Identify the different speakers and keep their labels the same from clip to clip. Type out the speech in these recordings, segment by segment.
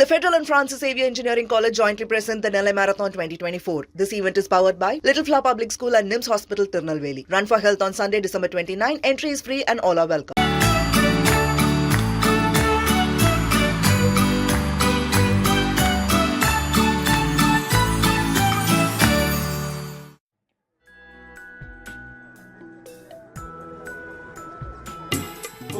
Speaker 1: The Federal and Francis Xavier Engineering College jointly present the Nellai Marathon 2024. This event is powered by Little Flower Public School and NIMS Hospital, Tirunelveli. Run for Health on Sunday, December 29. Entry is free and all are welcome.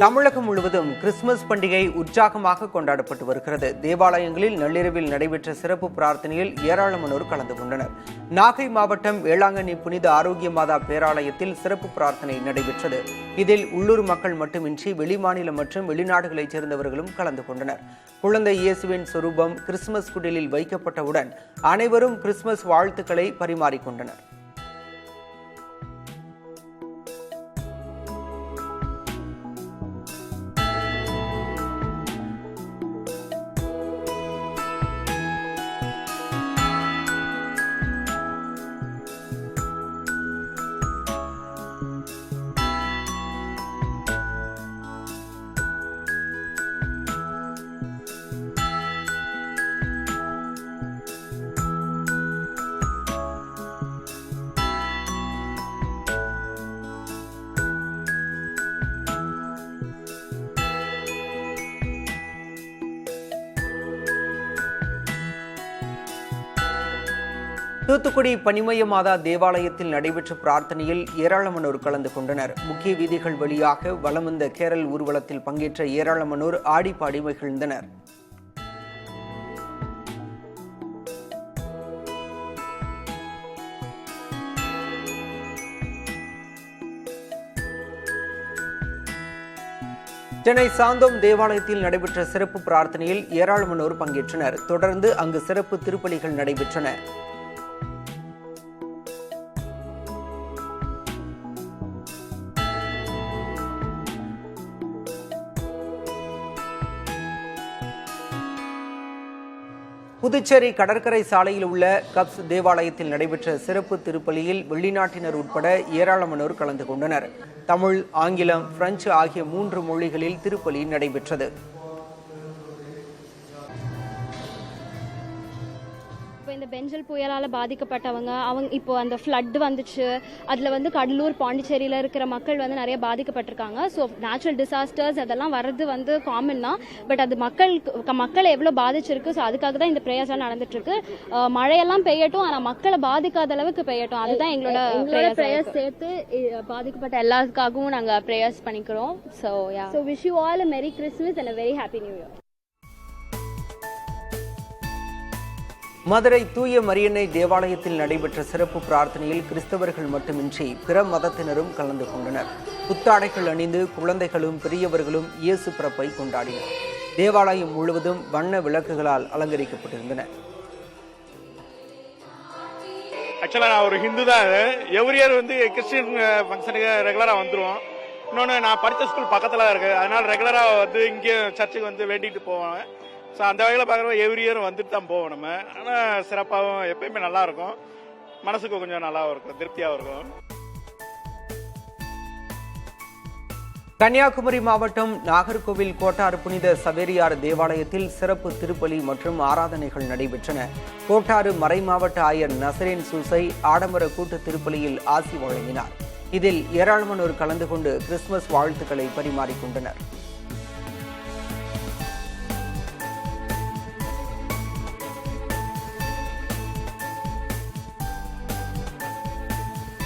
Speaker 2: தமிழகம் முழுவதும் Christmas பண்டிகை உற்சாகமாக கொண்டாடப்பட்டு வருகிறது. தேவாலயங்களில் நள்ளிரவில் நடைபெற்ற சிறப்பு பிரார்த்தனையில் ஏராளமானோர் கலந்து கொண்டனர். நாகை மாவட்டம் வேளாங்கண்ணி புனித ஆரோக்கிய மாதா பேராலயத்தில் சிறப்பு பிரார்த்தனை நடைபெற்றது. இதில் உள்ளூர் மக்கள் மட்டுமின்றி வெளிமாநிலம் மற்றும் வெளிநாடுகளைச் சேர்ந்தவர்களும் கலந்து கொண்டனர். குழந்தை இயேசுவின் சொரூபம் கிறிஸ்துமஸ் குடிலில் வைக்கப்பட்டவுடன் அனைவரும் கிறிஸ்துமஸ் வாழ்த்துக்களை பரிமாறிக்கொண்டனர். தூத்துக்குடி பனிமய மாதா தேவாலயத்தில் நடைபெற்ற பிரார்த்தனையில் ஏராளமானோர் கலந்து கொண்டனர். முக்கிய வீதிகள் வழியாக வலம் வந்த கேரள் ஊர்வலத்தில் பங்கேற்ற ஏராளமானோர் ஆடி பாடி மகிழ்ந்தனர். சென்னை சாந்தோம் தேவாலயத்தில் நடைபெற்ற சிறப்பு பிரார்த்தனையில் ஏராளமானோர் பங்கேற்றனர். தொடர்ந்து அங்கு சிறப்பு திருப்பலிகள் நடைபெற்றன. புதுச்சேரி கடற்கரை சாலையில் உள்ள கப்ஸ் தேவாலயத்தில் நடைபெற்ற சிறப்பு திருப்பலியில் வெளிநாட்டினர் உட்பட ஏராளமானோர் கலந்து கொண்டனர். தமிழ், ஆங்கிலம், பிரெஞ்சு ஆகிய 3 மொழிகளில் திருப்பலி நடைபெற்றது.
Speaker 3: இந்த பெஞ்சல் புயலால் பாதிக்கப்பட்டவங்க இப்போ அந்த ஃப்ளட் வந்துச்சு. அதில் கடலூர், பாண்டிச்சேரியில் இருக்கிற மக்கள் நிறைய பாதிக்கப்பட்டிருக்காங்க. ஸோ நேச்சுரல் டிசாஸ்டர்ஸ் அதெல்லாம் வர்றது காமன் தான். பட் அது மக்களை எவ்வளோ பாதிச்சிருக்கு. ஸோ அதுக்காக தான் இந்த ப்ரேயர்ஸ்லாம் நடந்துட்டுருக்கு. மழையெல்லாம் பெய்யட்டும், ஆனால் மக்களை பாதிக்காத அளவுக்கு பெய்யட்டும். அதுதான் எங்களோட ப்ரேயர்ஸ். சேர்த்து பாதிக்கப்பட்ட எல்லாருக்காகவும் நாங்கள் ப்ரேயர்ஸ் பண்ணிக்கிறோம். So wish you all a Merry Christmas and a very happy New Year.
Speaker 2: Madurai தூய மரியன்னை தேவாலயத்தில் நடைபெற்ற சிறப்பு பிரார்த்தனையில் கிறிஸ்தவர்கள் மட்டுமின்றி பிற மதத்தினரும் கலந்து கொண்டனர். புத்தாடைகள் அணிந்து குழந்தைகளும் பெரியவர்களும் இயேசு பிறப்பை கொண்டாடினர். தேவாலயம் முழுவதும் வண்ண விளக்குகளால் அலங்கரிக்கப்பட்டிருந்தன.
Speaker 4: ஆக்சுவலாக நான் ஒரு ஹிந்து தான். எவ்ரி இயர் கிறிஸ்டியன் ஃபங்க்ஷனுக்கு ரெகுலராக வந்துடுவோம். இன்னொன்று நான் படித்த ஸ்கூல் பக்கத்தில் தான் இருக்குது. அதனால் ரெகுலராக இங்கே சர்ச்சுக்கு வேண்டிட்டு போவேன். ஸோ அந்த வகையில் பார்க்குறோம் எவ்ரி இயர் வந்துட்டு தான் போவோம் நம்ம. ஆனால் சிறப்பாகவும் எப்பயுமே நல்லா இருக்கும். மனசுக்கு கொஞ்சம் நல்லாவும் இருக்கும், திருப்தியாகவும் இருக்கும்.
Speaker 2: கன்னியாகுமரி மாவட்டம் நாகர்கோவில் கோட்டாறு புனித சவேரியார் தேவாலயத்தில் சிறப்பு திருப்பலி மற்றும் ஆராதனைகள் நடைபெற்றன. கோட்டாறு மறை மாவட்ட ஆயர் நசரேன் சூசை ஆடம்பர கூட்டு திருப்பலியில் ஆசி வழங்கினார். இதில் ஏராளமானோர் கலந்து கொண்டு கிறிஸ்துமஸ் வாழ்த்துக்களை பரிமாறிக்கொண்டனர்.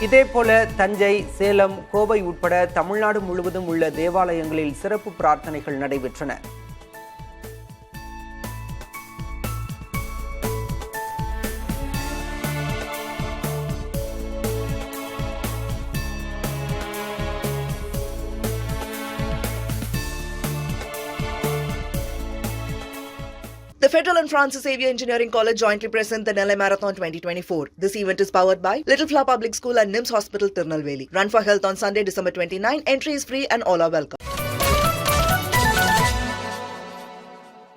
Speaker 2: இதேபோல தஞ்சை, சேலம், கோவை உட்பட தமிழ்நாடு முழுவதும் உள்ள தேவாலயங்களில் சிறப்பு பிரார்த்தனைகள் நடைபெற்றன.
Speaker 1: The Federal and Francis Xavier Engineering College jointly present the Nellai Marathon 2024. This event is powered by Little Flower Public School and NIMS Hospital, Tirunelveli. Run for Health on Sunday, December 29. Entry is free and all are welcome.